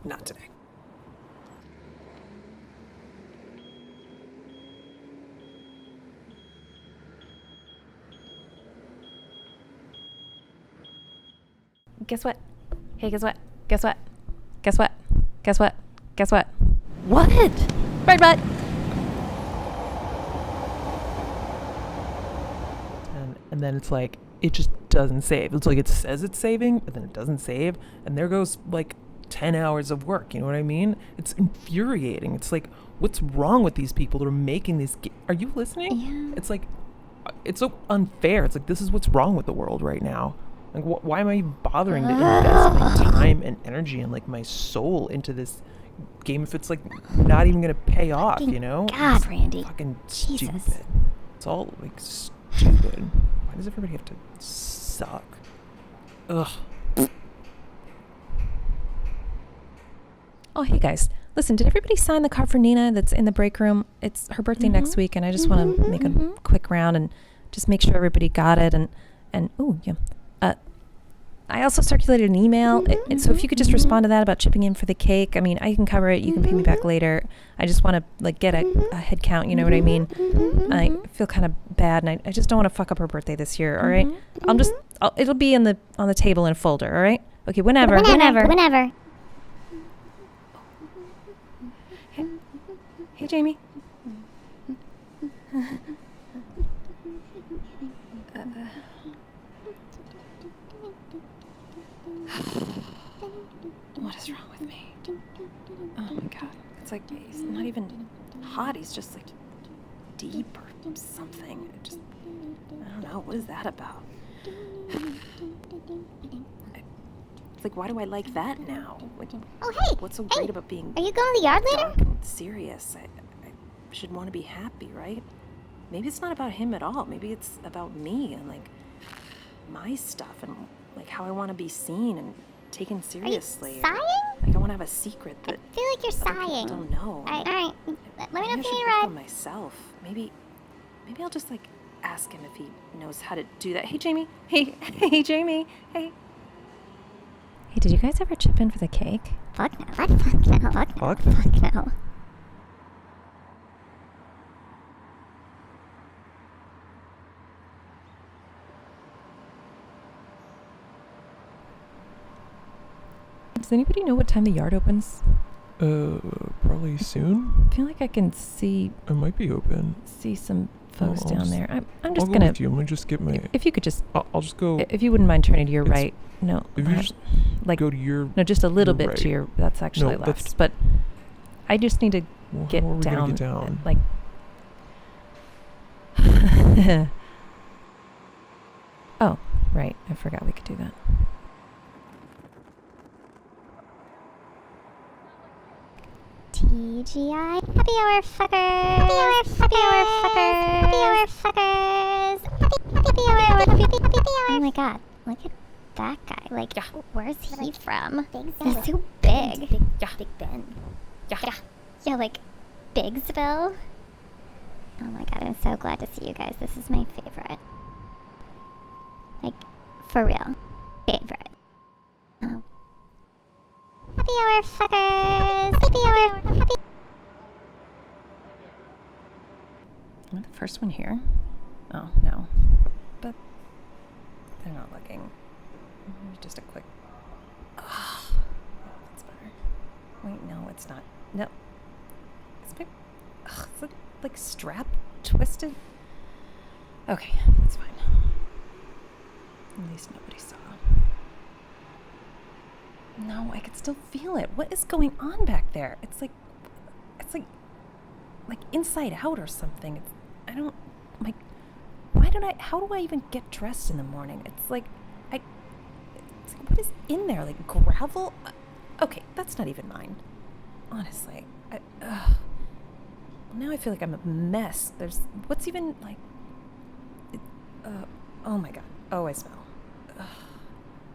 not today. Guess what? Hey, guess what? Guess what? Guess what? Guess what? Guess what? What? Right, butt. And then it's like, it just doesn't save. It's like it says it's saving, but then it doesn't save. And there goes like 10 hours of work. You know what I mean? It's infuriating. It's like, what's wrong with these people that are making these? Are you listening? Yeah. It's like, it's so unfair. It's like, this is what's wrong with the world right now. Like, why am I even bothering to invest my time and energy and like my soul into this game if it's like not even gonna pay off? You know? God, It's Randy. fucking Jesus. stupid. It's all like stupid. Why does everybody have to suck? Ugh. Oh, hey guys. Listen, did everybody sign the card for Nina that's in the break room? It's her birthday next week, and I just want to make a quick round and just make sure everybody got it. And oh yeah. I also circulated an email, so if you could just respond to that about chipping in for the cake. I mean, I can cover it. You can pay me back later. I just want to like get a head count. You know what I mean? I feel kind of bad, and I just don't want to fuck up her birthday this year. All right? It'll be on the table in a folder. All right? Okay. Whenever. Hey, Jamie. What is wrong with me? Oh my God. It's like he's not even hot. He's just like deep or something. I don't know. What is that about? It's like, why do I like that now? Like, Oh, hey! what's so great about being Are you going to the yard later? dark and serious? I should want to be happy, right? Maybe it's not about him at all. Maybe it's about me and like my stuff and like how I want to be seen and taken seriously. Sighing? Like I want to have a secret that I feel like you're other people sighing. don't know. Alright. Let me know if you Maybe I need should a work ride. on myself. Maybe I'll just like ask him if he knows how to do that. Hey, Jamie. Hey, Jamie. Hey. Hey, did you guys ever chip in for the cake? Fuck no. Fuck no. Fuck no. Does anybody know what time the yard opens? Probably soon. I feel like I can see It might be open. some folks I'll down just- there. I'm I'll just go gonna. with you. Let me just get my. If you could just, I'll just go. if you wouldn't mind turning to your It's- right. No, If you just like go to your. no, just a little your bit to right. your. That's actually No, left. that's- But I just need to Well, get how are we down. gonna get down? Like. Oh, right. I forgot we could do that. TGI. Happy hour fuckers. Happy hour fuckers. Happy hour fuckers. Happy hour. Oh my God. Look at that guy. Like, where's he from? He's so big. Big Ben. Yeah, like Bigsville. Oh my God, I'm so glad to see you guys. This is my favorite. Like, for real. Favorite. Oh. Happy hour fuckers. Happy hour. Happy. Am I the first one here? Oh, no. But they're not looking. Just a quick. Oh, that's better. Wait, no, it's not. No. It's my. Ugh, is it like strap twisted? Okay, that's fine. At least nobody saw. No, I could still feel it. What is going on back there? It's like inside out or something. I don't, like, how do I even get dressed in the morning? It's like, what is in there? Like gravel? Okay, that's not even mine. Honestly. Now I feel like I'm a mess. What's even, like, oh my God. Oh, I smell.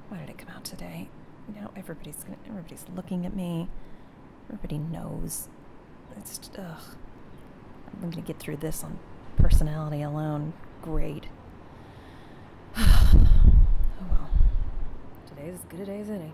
Why did it come out today? Now everybody's looking at me. Everybody knows. It's just, I'm gonna get through this on personality alone. Great. Oh well. Today's as good a day as any.